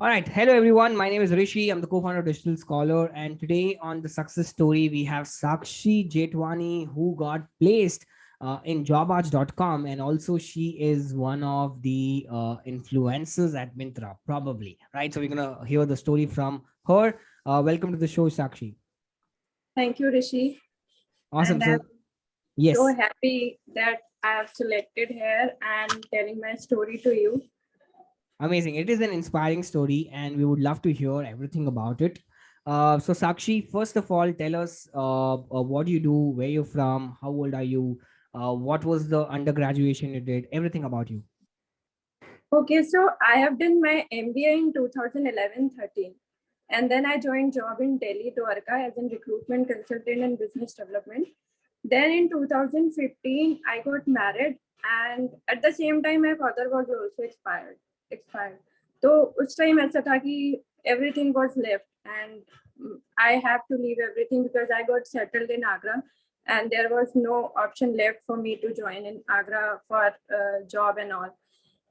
All right. Hello, everyone. My name is Rishi. I'm the co-founder of Digital Scholar. And today on the success story, we have Sakshi Jethwani, who got placed in Jobaaj.com. And also, she is one of the influencers at Myntra, probably. Right. So, we're going to hear the story from her. Welcome to the show, Sakshi. Thank you, Rishi. Awesome. And So, I'm so yes. happy that I have selected here and telling my story to you. Amazing. It is an inspiring story, and we would love to hear everything about it. So, Sakshi, first of all, tell us what do you do, where you're from, how old are you, what was the undergraduation you did, everything about you. Okay, so I have done my MBA in 2011-13. And then I joined job in Delhi, Dwarka as a recruitment consultant and business development. Then in 2015, I got married. And at the same time, my father was also expired. So उस time ऐसा था कि everything was left and I have to leave everything because I got settled in Agra and there was no option left for me to join in Agra for job and all.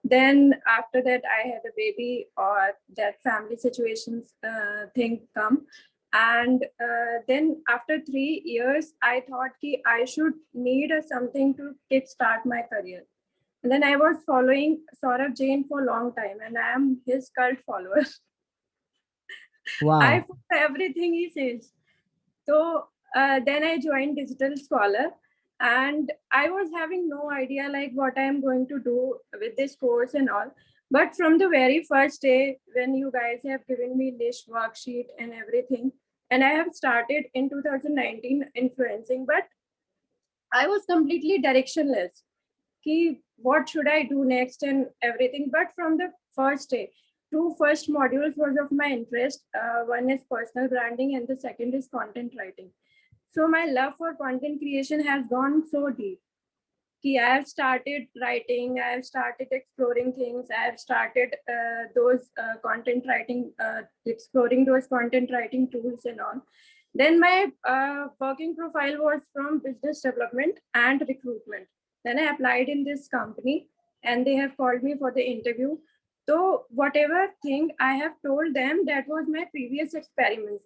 Then after that I had a baby or that family situations thing come, and then after 3 years I thought ki I should need something to kickstart my career. And then I was following Sorav Jain for a long time and I am his cult follower. I Wow. follow everything he says. So then I joined Digital Scholar, and I was having no idea like what I am going to do with this course and all. But from the very first day, when you guys have given me this worksheet and everything, and I have started in 2019 influencing, but I was completely directionless. Ki, what should I do next and everything. But from the first day, two first modules was of my interest. One is personal branding and the second is content writing. So my love for content creation has gone so deep. Ki I have started writing, I have started exploring things, I have started those content writing, exploring those content writing tools and all. Then my working profile was from business development and recruitment. Then I applied in this company and they have called me for the interview. So whatever thing I have told them, that was my previous experiments,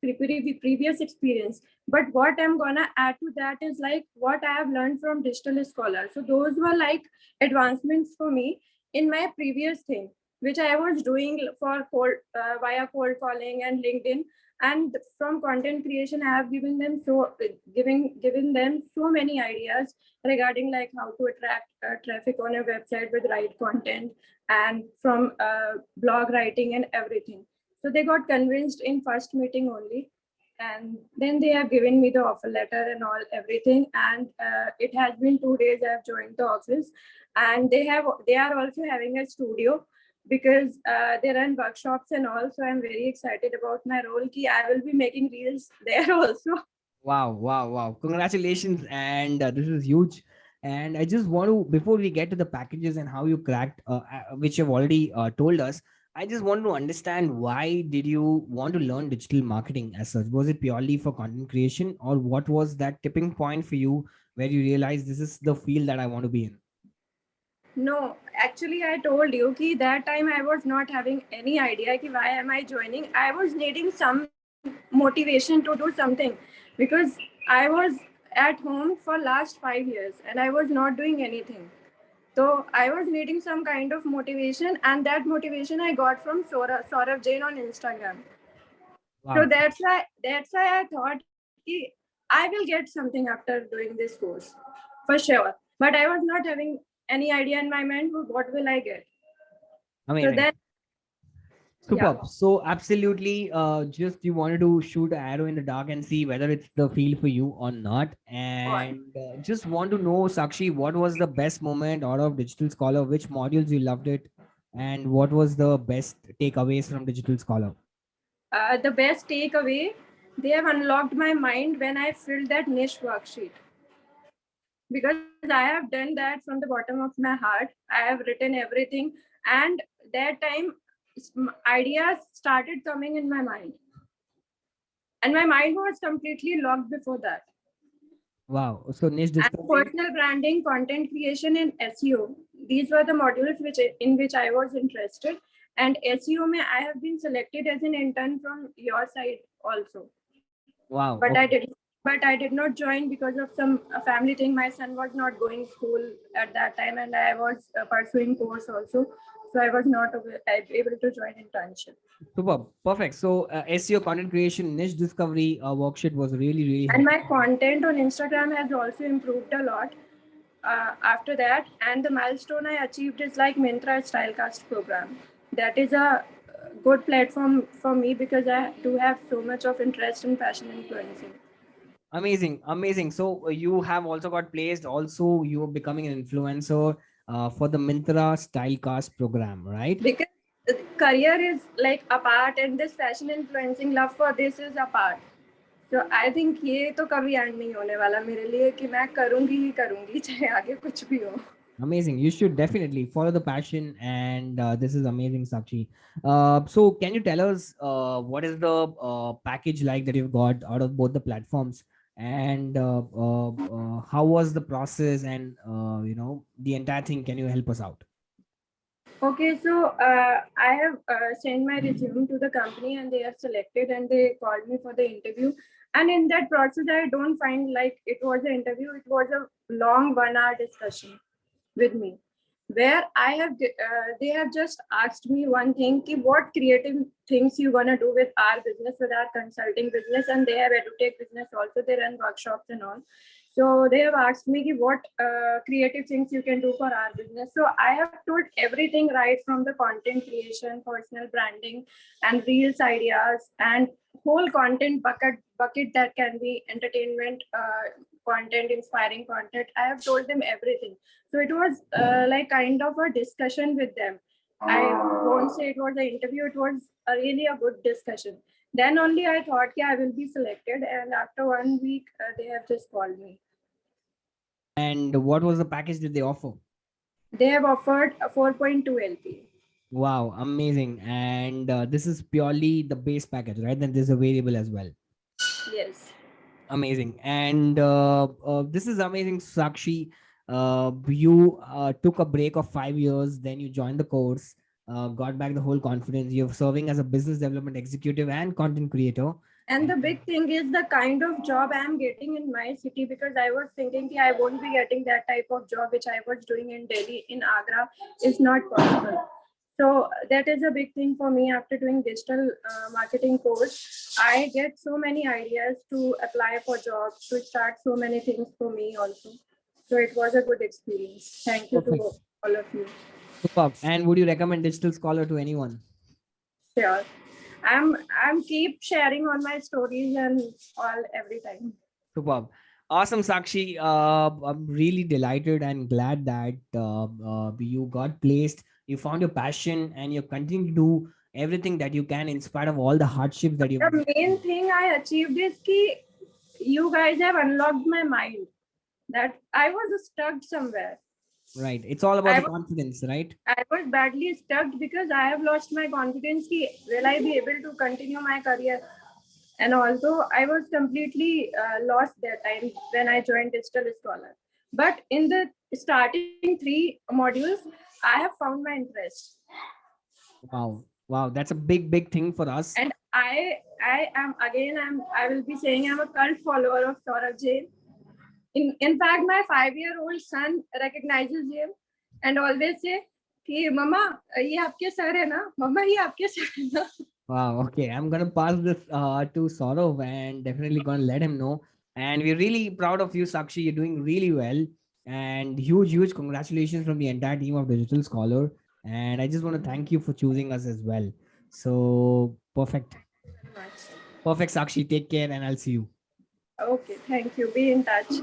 previous experience. But what I'm gonna add to that is like what I have learned from Digital Scholar. So those were like advancements for me in my previous thing, which I was doing for via cold calling and LinkedIn. And from content creation, I have given them so many ideas regarding like how to attract traffic on a website with right content, and from blog writing and everything. So they got convinced in first meeting only, and then they have given me the offer letter and all everything. And it has been 2 days I have joined the office, and they are also having a studio because they run workshops and all. So I'm very excited about my role. Ki I will be making reels there also. Wow. Wow. Wow. Congratulations. And this is huge. And I just want to, before we get to the packages and how you cracked, which you've already told us, I just want to understand why did you want to learn digital marketing as such? Was it purely for content creation, or what was that tipping point for you where you realized this is the field that I want to be in? No, actually, I told you कि that time I was not having any idea कि why am I joining. I was needing some motivation to do something because I was at home for last 5 years and I was not doing anything. So I was needing some kind of motivation, and that motivation I got from Sorav Jain on Instagram. So Wow. that's why I thought कि I will get something after doing this course for sure. But I was not having any idea in my mind what will I get. So Amazing. then, yeah. Superb. So absolutely, just you wanted to shoot an arrow in the dark and see whether it's the field for you or not. And just want to know, Sakshi, what was the best moment out of Digital Scholar? Which modules you loved it, and what was the best takeaways from Digital Scholar? The best takeaway, they have unlocked my mind when I filled that niche worksheet, because I have done that from the bottom of my heart. I have written everything, and that time ideas started coming in my mind, and my mind was completely locked before that. Wow. So niche And discovery. personal branding, content creation, and SEO. These were the modules in which I was interested. And SEO mein I have been selected as an intern from your side also. Wow. But I Okay. did but I did not join because of some family thing. My son was not going school at that time, and I was pursuing course also, so I was not able to join internship. Superb. Perfect. So SEO, content creation, niche discovery worksheet was really, really And helpful. my content on Instagram has also improved a lot after that. And the milestone I achieved is like Myntra Stylecast Program. That is a good platform for me because I do have so much of interest in fashion influencing. Amazing, amazing. So you have also got placed. Also, you are becoming an influencer for the Myntra Stylecast program, right? Because career is like apart, and this fashion influencing love for this is apart. So I think ये तो कभी and नहीं होने वाला मेरे लिए कि मैं करूंगी ही करूंगी चाहे आगे कुछ भी हो. Amazing. You should definitely follow the passion, and this is amazing, Sakshi. So, can you tell us what is the package like that you've got out of both the platforms, and how was the process, and the entire thing? Can you help us out? Okay, so I have sent my resume to the company, and they have selected, and they called me for the interview. And in that process, I don't find like it was an interview. It was a long 1 hour discussion with me, where they have just asked me one thing: ki what creative things you gonna do with our business, with our consulting business, and they have edutech business also. They run workshops and all. So they have asked me ki what creative things you can do for our business. So I have told everything right from the content creation, personal branding, and reels ideas, and whole content bucket that can be entertainment content, inspiring content. I have told them everything. So it was like kind of a discussion with them. I won't say it was an interview. It was really a good discussion. Then only I thought, yeah, I will be selected. And after 1 week, they have just called me. And what was the package that they offer? They have offered a 4.2 LP. Wow, amazing. And this is purely the base package, right? Then there's a variable as well. Yes. Amazing. And this is amazing, Sakshi. You took a break of 5 years, then you joined the course, got back the whole confidence. You're serving as a business development executive and content creator. And the big thing is the kind of job I am getting in my city, because I was thinking that I won't be getting that type of job which I was doing in Delhi, in Agra, is not possible. So that is a big thing for me. After doing digital marketing course, I get so many ideas to apply for jobs, to start so many things for me also. So it was a good experience. Thank you to Perfect. all of you. Superb. And would you recommend Digital Scholar to anyone? Sure. I'm keep sharing on my stories and all every time. Superb. Awesome, Sakshi. I'm really delighted and glad that you got placed. You found your passion and you continue to do everything that you can in spite of all the hardships that you've. The main thing I achieved is ki you guys have unlocked my mind. That I was stuck somewhere. Right. It's all about I the was confidence, right? I was badly stuck because I have lost my confidence. Ki, will I be able to continue my career? And although I was completely lost that time when I joined Digital Scholar, but in the starting 3 modules, I have found my interest. Wow. Wow. That's a big, big thing for us. And I will be saying I'm a cult follower of Sorav Jain. In fact, my 5-year-old son recognizes him and always say कि मम्मा ये आपके sir है ना, मम्मा ये आपके sir है ना. Wow. Okay. I'm going to pass this to Saurav and definitely going to let him know. And we're really proud of you, Sakshi. You're doing really well. And huge, huge congratulations from the entire team of Digital Scholar. And I just want to thank you for choosing us as well. So, perfect. Perfect, Sakshi. Take care and I'll see you. Okay, thank you. Be in touch.